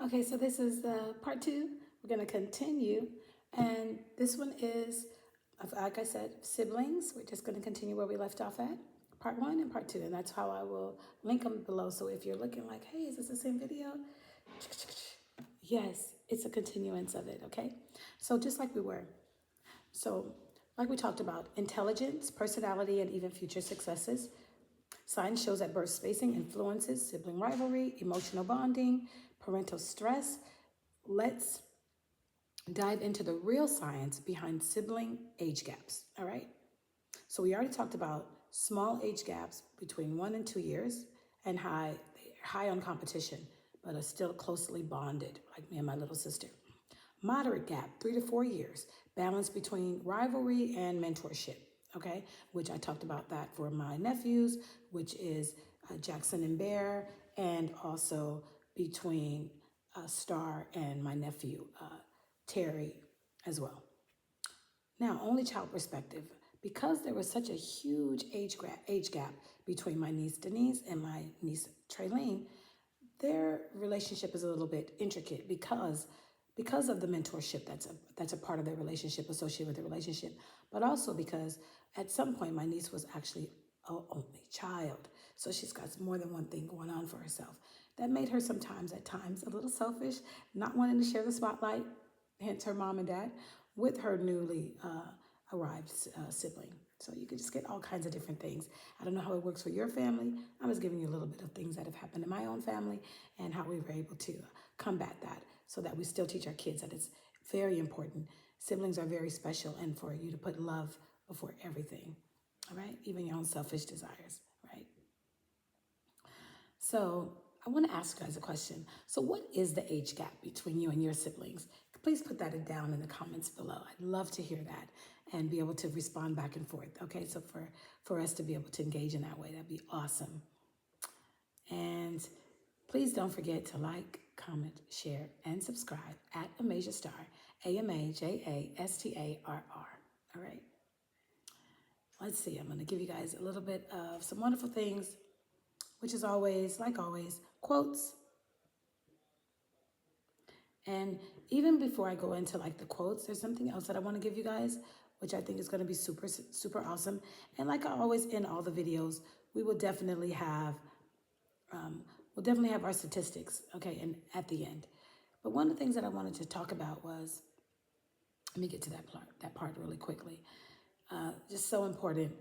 Okay, so this is part two. We're going to continue. And this one is, like I said, siblings. We're just going to continue where we left off at. Part one and part two. And that's how I will link them below. So if you're looking like, hey, is this the same video? Yes, it's a continuance of it, okay? So just like we were. So, like we talked about, intelligence, personality, and even future successes. Science shows that birth spacing influences sibling rivalry, emotional bonding, parental stress. Let's dive into the real science behind sibling age gaps, all right? So we already talked about small age gaps between 1 and 2 years and high on competition, but are still closely bonded, like me and my little sister. Moderate gap, 3 to 4 years, balance between rivalry and mentorship, okay? Which I talked about that for my nephews, which is Jackson and Bear, and also between Star and my nephew, Terry, as well. Now, only child perspective. Because there was such a huge age gap between my niece Denise and my niece Traylene, their relationship is a little bit intricate because of the mentorship that's a part of their relationship, associated with the relationship, but also because at some point my niece was actually an only child, so she's got more than one thing going on for herself. That made her at times a little selfish, not wanting to share the spotlight, hence her mom and dad, with her newly arrived sibling. So you could just get all kinds of different things. I don't know how it works for your family. I'm just giving you a little bit of things that have happened in my own family and how we were able to combat that so that we still teach our kids that it's very important. Siblings are very special, and for you to put love before everything, all right? Even your own selfish desires, right? So I want to ask you guys a question. So what is the age gap between you and your siblings? Please put that down in the comments below. I'd love to hear that and be able to respond back and forth. Okay, so for us to be able to engage in that way, that'd be awesome. And please don't forget to like, comment, share, and subscribe at Amasia Star, AMAJASTARR. All right. Let's see. I'm going to give you guys a little bit of some wonderful things, which is always, like always, quotes. And even before I go into like the quotes, there's something else that I want to give you guys, which I think is going to be super, super awesome. And like I always end all the videos, we will definitely have our statistics, okay, and at the end. But one of the things that I wanted to talk about was, let me get to that part really quickly. Just so important.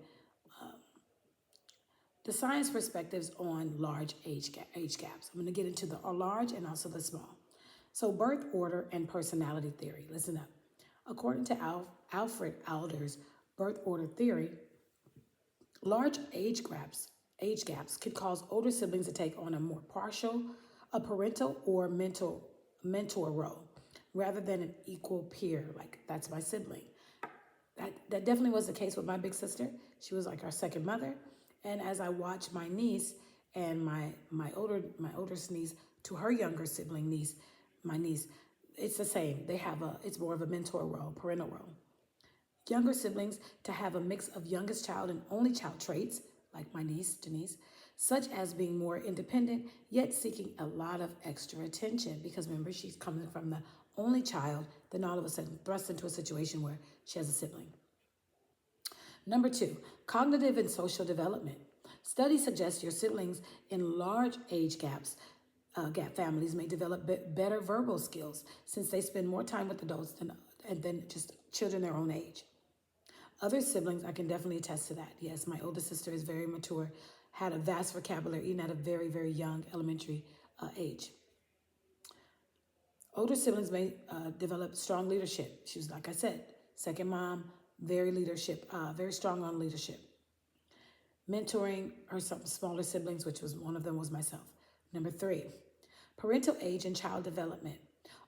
The science perspectives on large age gaps. I'm going to get into the large and also the small. So birth order and personality theory. Listen up. According to Alfred Adler's birth order theory, large age gaps could cause older siblings to take on a parental or mentor role, rather than an equal peer, like that's my sibling. That definitely was the case with my big sister. She was like our second mother. And as I watched my niece and my oldest niece to her younger sibling niece, my niece, it's the same. It's more of a mentor role, parental role. Younger siblings to have a mix of youngest child and only child traits, like my niece, Denise, such as being more independent, yet seeking a lot of extra attention. Because remember, she's coming from the only child, then all of a sudden thrust into a situation where she has a sibling. Number 2, cognitive and social development. Studies suggest your siblings in large age gap families may develop better verbal skills since they spend more time with adults than just children their own age. Other siblings, I can definitely attest to that. Yes, my older sister is very mature, had a vast vocabulary even at a very, very young elementary age. Older siblings may develop strong leadership. She was, like I said, second mom, very strong on leadership. Mentoring her smaller siblings, which was one of them was myself. Number 3, parental age and child development.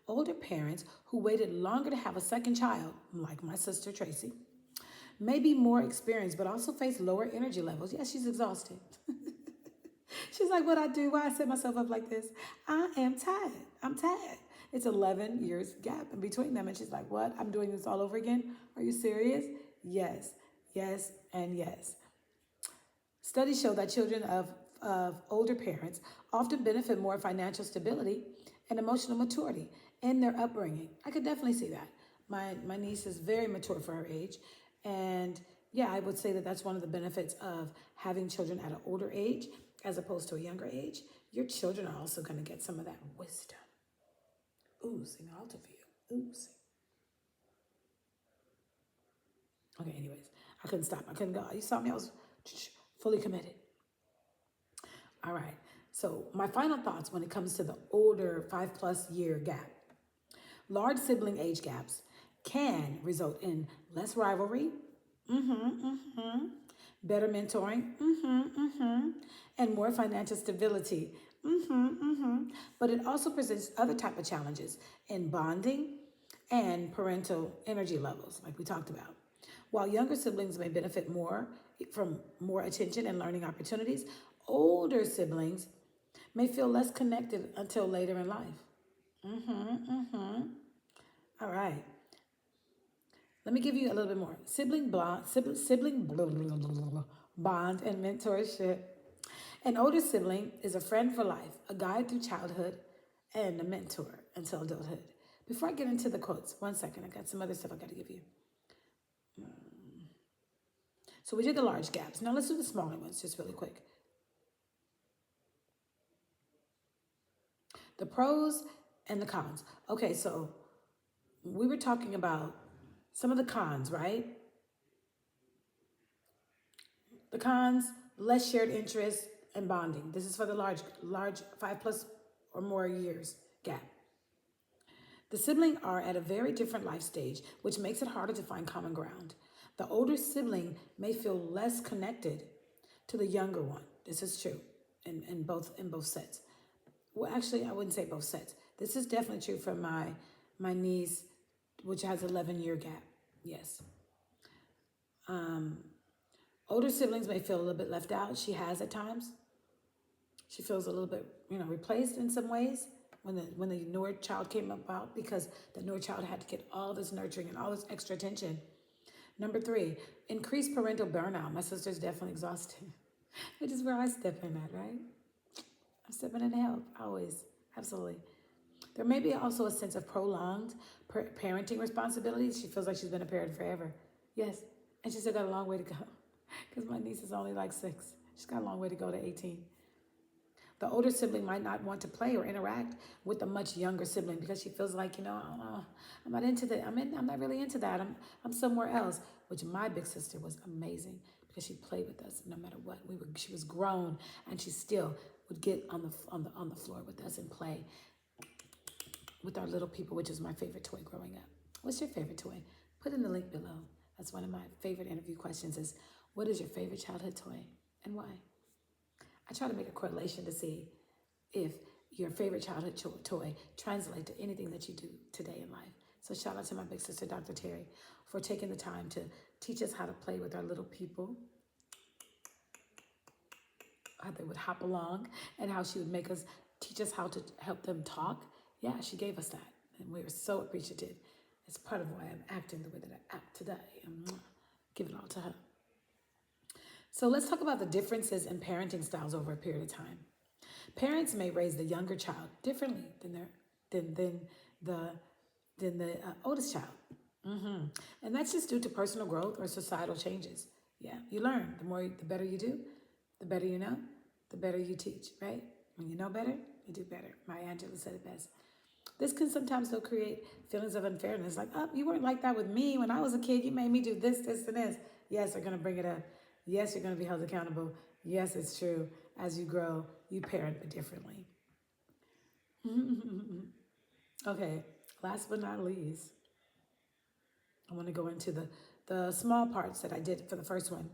Older parents who waited longer to have a second child, like my sister Tracy, may be more experienced, but also face lower energy levels. Yes, she's exhausted. She's like, what I do, why I set myself up like this? I am tired. I'm tired. It's 11 years gap in between them. And she's like, what? I'm doing this all over again? Are you serious? Yes, yes, and yes. Studies show that children of older parents often benefit more financial stability and emotional maturity in their upbringing. I could definitely see that. My niece is very mature for her age. And yeah, I would say that that's one of the benefits of having children at an older age as opposed to a younger age. Your children are also going to get some of that wisdom oozing out of you. Oozing. Okay, anyways, I couldn't stop. I couldn't go. You saw me, I was fully committed. All right. So my final thoughts when it comes to the older 5+ year gap. Large sibling age gaps can result in less rivalry, better mentoring, and more financial stability. But it also presents other type of challenges in bonding and parental energy levels, like we talked about. While younger siblings may benefit more from more attention and learning opportunities, older siblings may feel less connected until later in life. All right. Let me give you a little bit more. Sibling bond and mentorship. An older sibling is a friend for life, a guide through childhood, and a mentor until adulthood. Before I get into the quotes, one second, I got some other stuff I got to give you. So we did the large gaps. Now let's do the smaller ones just really quick. The pros and the cons. Okay, so we were talking about some of the cons, right? The cons, less shared interest and bonding. This is for the large 5+ or more years gap. The siblings are at a very different life stage, which makes it harder to find common ground. The older sibling may feel less connected to the younger one. This is true in both sets. Well, actually, I wouldn't say both sets. This is definitely true for my niece, which has 11-year gap. Yes. Older siblings may feel a little bit left out. She has at times. She feels a little bit, replaced in some ways when the newer child came about, because the newer child had to get all this nurturing and all this extra attention. Number 3, increased parental burnout. My sister's definitely exhausted, which is where I step in at, right? I'm stepping in to help, always, absolutely. There may be also a sense of prolonged parenting responsibilities. She feels like she's been a parent forever. Yes, and she's still got a long way to go because my niece is only like 6. She's got a long way to go to 18. The older sibling might not want to play or interact with the much younger sibling because she feels like, I'm not into that. I'm not really into that. I'm somewhere else. Which my big sister was amazing because she played with us no matter what. She was grown and she still would get on the floor with us and play with our little people, which is my favorite toy growing up. What's your favorite toy? Put in the link below. That's one of my favorite interview questions is, what is your favorite childhood toy and why? I try to make a correlation to see if your favorite childhood toy translates to anything that you do today in life. So shout out to my big sister, Dr. Terry, for taking the time to teach us how to play with our little people, how they would hop along, and how she would teach us how to help them talk. Yeah, she gave us that, and we were so appreciative. It's part of why I'm acting the way that I act today. Give it all to her. So let's talk about the differences in parenting styles over a period of time. Parents may raise the younger child differently than the oldest child. And that's just due to personal growth or societal changes. Yeah, you learn. The better you do, the better you know, the better you teach, right? When you know better, you do better. Maya Angelou said it best. This can sometimes though create feelings of unfairness. Like, you weren't like that with me when I was a kid. You made me do this, this, and this. Yes, they're going to bring it up. Yes, you're going to be held accountable. Yes, it's true. As you grow, you parent but differently. Okay, last but not least, I want to go into the small parts that I did for the first one,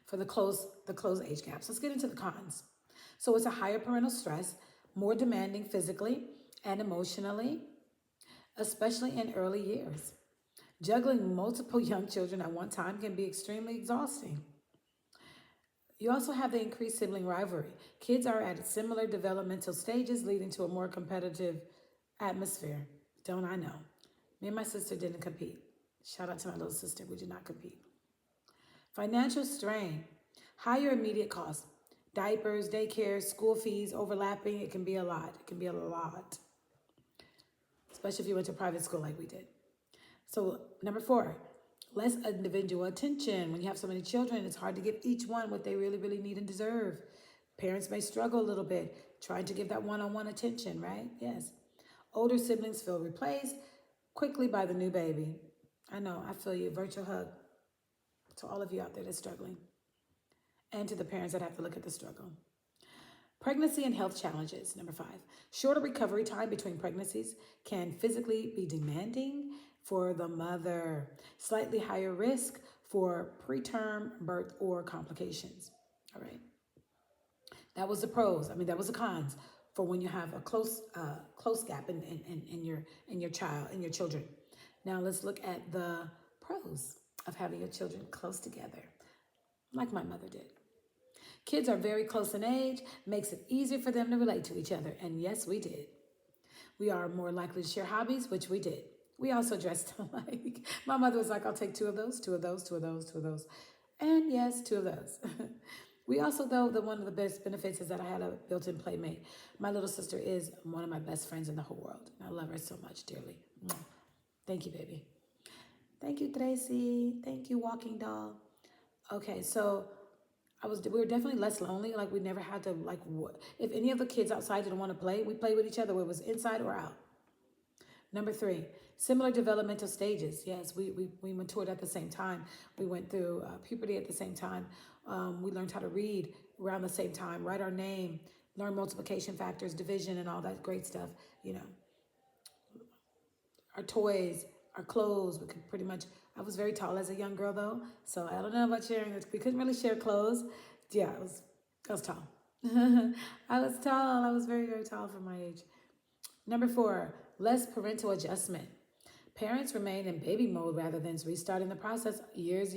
for the close age gaps. Let's get into the cons. So it's a higher parental stress, more demanding physically and emotionally, especially in early years. Juggling multiple young children at one time can be extremely exhausting. You also have the increased sibling rivalry. Kids are at similar developmental stages, leading to a more competitive atmosphere. Don't I know? Me and my sister didn't compete. Shout out to my little sister. We did not compete. Financial strain, higher immediate costs, Diapers, daycare, school fees, overlapping. It can be a lot. It can be a lot. Especially if you went to private school like we did. So number 4, less individual attention. When you have so many children, it's hard to give each one what they really, really need and deserve. Parents may struggle a little bit trying to give that one-on-one attention, right? Yes. Older siblings feel replaced quickly by the new baby. I know, I feel you. Virtual hug to all of you out there that's struggling, and to the parents that have to look at the struggle. Pregnancy and health challenges. Number 5, shorter recovery time between pregnancies can physically be demanding for the mother. Slightly higher risk for preterm birth or complications. All right. That was the pros. I mean, that was the cons for when you have a close gap in your children. Now let's look at the pros of having your children close together, like my mother did. Kids are very close in age, makes it easier for them to relate to each other. And yes, we did. We are more likely to share hobbies, which we did. We also dressed alike. My mother was like, I'll take 2 of those, 2 of those, 2 of those, 2 of those. And yes, 2 of those. We also, though, one of the best benefits is that I had a built-in playmate. My little sister is one of my best friends in the whole world. And I love her so much dearly. Thank you, baby. Thank you, Tracy. Thank you, walking doll. Okay, so we were definitely less lonely. Like, we never had to, if any of the kids outside didn't want to play, we played with each other, whether it was inside or out. Number 3, similar developmental stages. Yes, we matured at the same time. We went through puberty at the same time. We learned how to read around the same time, write our name, learn multiplication factors, division, and all that great stuff. You know, our toys, our clothes, we could pretty much, I was very tall as a young girl though, so I don't know about sharing this. We couldn't really share clothes. Yeah, I was tall. I was tall. I was very, very tall for my age. Number 4, less parental adjustment. Parents remain in baby mode rather than restarting the process years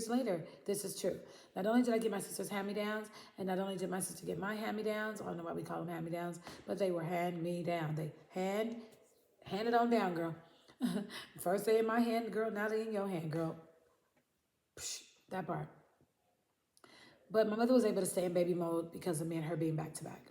later. This is true. Not only did I get my sister's hand-me-downs, and not only did my sister get my hand-me-downs, I don't know why we call them hand-me-downs, but they were hand-me-down. They hand it on down, girl. First they in my hand, girl, now they in your hand, girl. Psh, that part. But my mother was able to stay in baby mode because of me and her being back to back.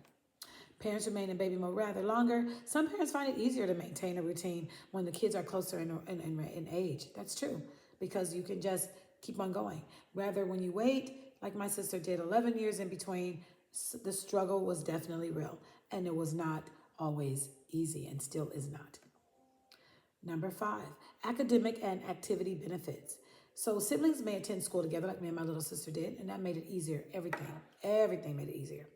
Parents remain in baby mode rather longer. Some parents find it easier to maintain a routine when the kids are closer in age. That's true, because you can just keep on going. Rather, when you wait, like my sister did, 11 years in between, the struggle was definitely real. And it was not always easy, and still is not. Number 5, academic and activity benefits. So siblings may attend school together like me and my little sister did, and that made it easier. Everything made it easier.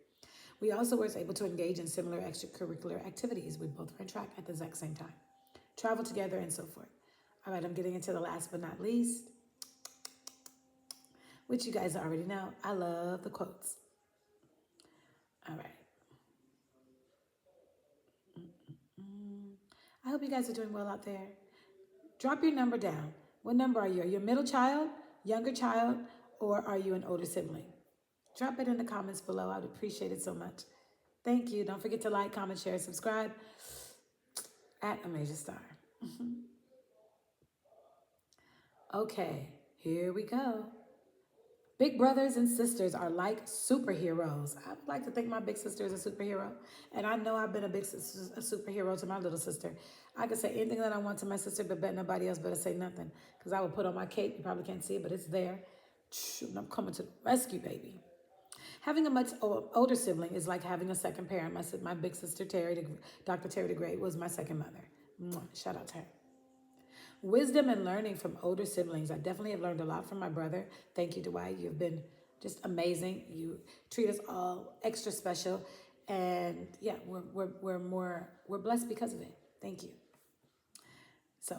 We also were able to engage in similar extracurricular activities. We both ran track at the exact same time, travel together, and so forth. All right, I'm getting into the last but not least, which you guys already know. I love the quotes. All right. I hope you guys are doing well out there. Drop your number down. What number are you? Are you a middle child, younger child, or are you an older sibling? Drop it in the comments below. I would appreciate it so much. Thank you. Don't forget to like, comment, share, subscribe at Amasia Star. Okay, here we go. Big brothers and sisters are like superheroes. I would like to think my big sister is a superhero. And I know I've been a superhero to my little sister. I could say anything that I want to my sister, but bet nobody else better say nothing. Because I would put on my cape. You probably can't see it, but it's there. I'm coming to the rescue, baby. Having a much older sibling is like having a second parent. My big sister, Dr. Terry DeGray, was my second mother. Shout out to her. Wisdom and learning from older siblings. I definitely have learned a lot from my brother. Thank you, Dwight. You've been just amazing. You treat us all extra special. And yeah, we're blessed because of it. Thank you. So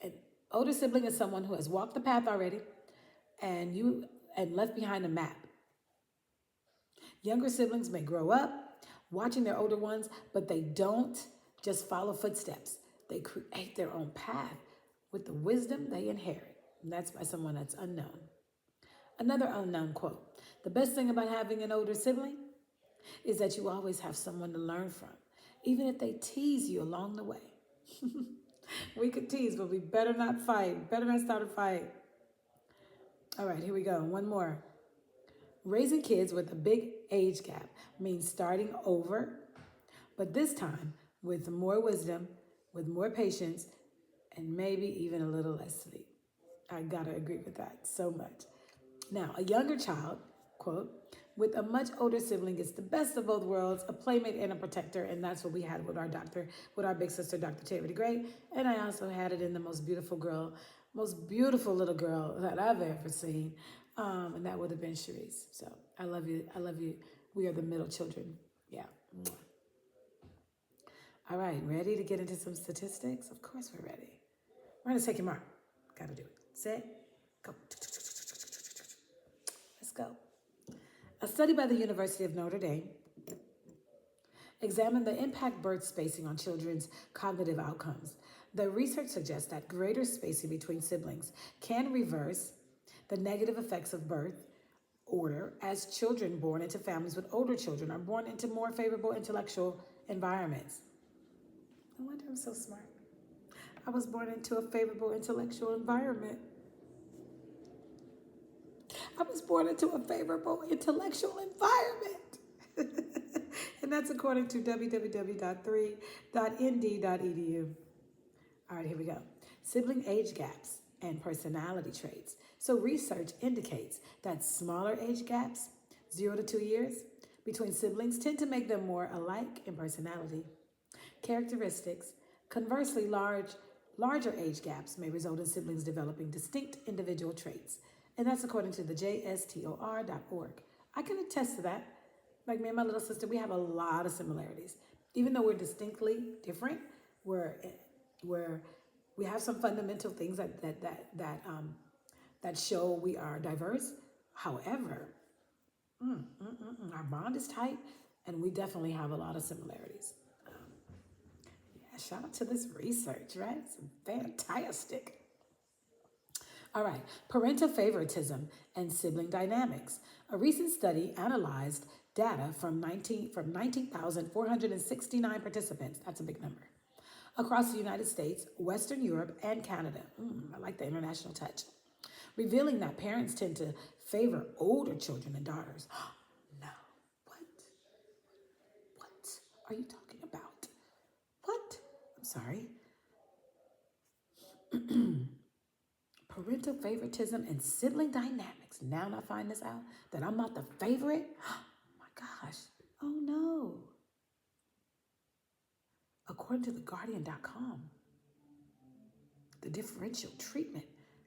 an older sibling is someone who has walked the path already and left behind a map. Younger siblings may grow up watching their older ones, but they don't just follow footsteps. They create their own path with the wisdom they inherit. And that's by someone that's unknown. Another unknown quote. The best thing about having an older sibling is that you always have someone to learn from, even if they tease you along the way. We could tease, but we better not fight. Better not start a fight. All right, here we go. One more. Raising kids with a big age gap means starting over, but this time with more wisdom, with more patience, and maybe even a little less sleep. I gotta agree with that so much. Now, a younger child, quote, with a much older sibling gets the best of both worlds, a playmate and a protector, and that's what we had with our doctor, with our big sister, Dr. Charity Gray. And I also had it in the most beautiful little girl that I've ever seen, and that would have been Cherise. So I love you. I love you. We are the middle children. Yeah. All right, ready to get into some statistics? Of course we're ready. We're gonna take your mark. Gotta do it. Set, go. Let's go. A study by the University of Notre Dame examined the impact birth spacing on children's cognitive outcomes. The research suggests that greater spacing between siblings can reverse the negative effects of birth order as children born into families with older children are born into more favorable intellectual environments. No wonder I'm so smart. I was born into a favorable intellectual environment. I was born into a favorable intellectual environment. And that's according to www.3.nd.edu. All right, here we go. Sibling age gaps and personality traits. So research indicates that smaller age gaps, 0 to 2 years, between siblings tend to make them more alike in personality. Characteristics. Conversely, larger age gaps may result in siblings developing distinct individual traits. And that's according to the jstor.org. I can attest to that. Like me and my little sister, we have a lot of similarities. Even though we're distinctly different, we have some fundamental things that show we are diverse. However, our bond is tight, and we definitely have a lot of similarities. Yeah, shout out to this research, right? It's fantastic. All right, parental favoritism and sibling dynamics. A recent study analyzed data from 19,469 participants, that's a big number, across the United States, Western Europe, and Canada. I like the international touch. Revealing that parents tend to favor older children and daughters. No, what are you talking about? What? I'm sorry. Parental favoritism and sibling dynamics. Now I find this out that I'm not the favorite. Oh my gosh. Oh no. According to theguardian.com, the differential treatment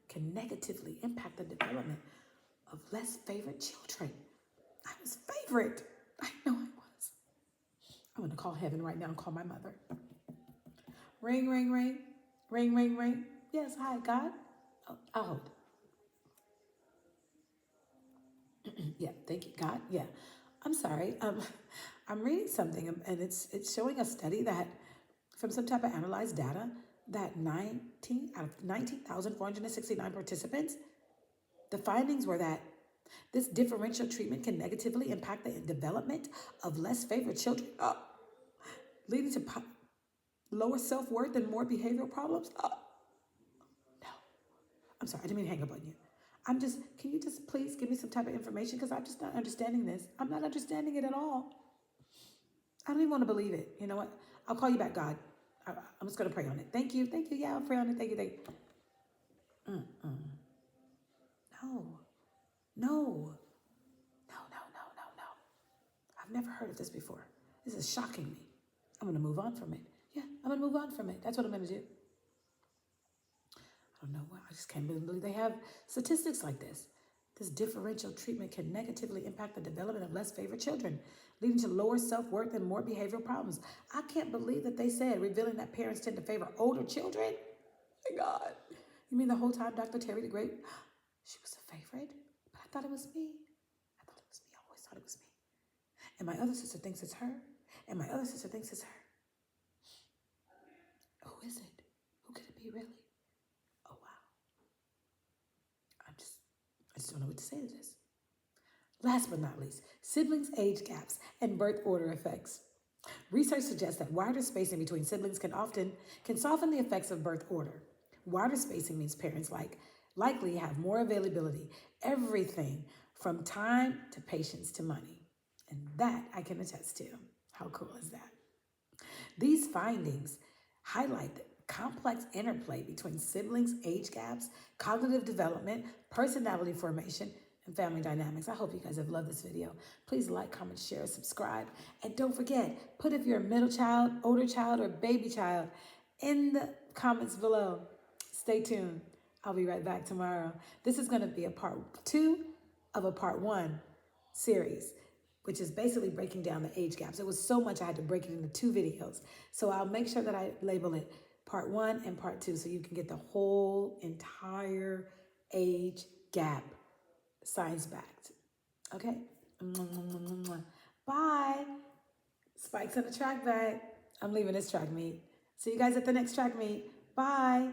can negatively impact the development of less favored children. I was favorite. I know I was. I'm going to call heaven right now and call my mother. Ring, ring, ring. Ring, ring, ring. Yes, hi, God. Oh, I'll hold. Yeah, thank you, God. Yeah. I'm sorry. I'm reading something, and it's showing a study that from some type of analyzed data that 19 out of 19,469 participants, the findings were that this differential treatment can negatively impact the development of less favored children, leading to lower self-worth and more behavioral problems. No. I'm sorry, I didn't mean to hang up on you. Can you just please give me some type of information? Because I'm just not understanding this. I'm not understanding it at all. I don't even want to believe it. You know what? I'll call you back, God. I'm just going to pray on it. Thank you. Thank you. Yeah, I'll pray on it. Thank you. No. I've never heard of this before. This is shocking me. I'm going to move on from it. Yeah, I'm going to move on from it. That's what I'm going to do. I don't know why. I just can't believe they have statistics like this. This differential treatment can negatively impact the development of less favored children, leading to lower self-worth and more behavioral problems. I can't believe that they said, revealing that parents tend to favor older children. Oh my God. You mean the whole time Dr. Terry the Great, she was a favorite? But I thought it was me. I always thought it was me. And my other sister thinks it's her. And my other sister thinks it's her. Who is it? Who could it be really? Oh, wow. I just don't know what to say to this. Last but not least, siblings' age gaps and birth order effects. Research suggests that wider spacing between siblings can soften the effects of birth order. Wider spacing means parents likely have more availability, everything from time to patience to money. And that I can attest to. How cool is that? These findings highlight the complex interplay between siblings, age gaps, cognitive development, personality formation, and family dynamics. I hope you guys have loved this video. Please like, comment, share, subscribe. And don't forget, put if you're a middle child, older child, or baby child in the comments below. Stay tuned. I'll be right back tomorrow. This is going to be a part 2 of a part 1 series, which is basically breaking down the age gaps. It was so much I had to break it into 2 videos. So I'll make sure that I label it part 1 and part 2 so you can get the whole entire age gap science backed. Okay? Bye. Spikes on the track bag. I'm leaving this track meet. See you guys at the next track meet. Bye.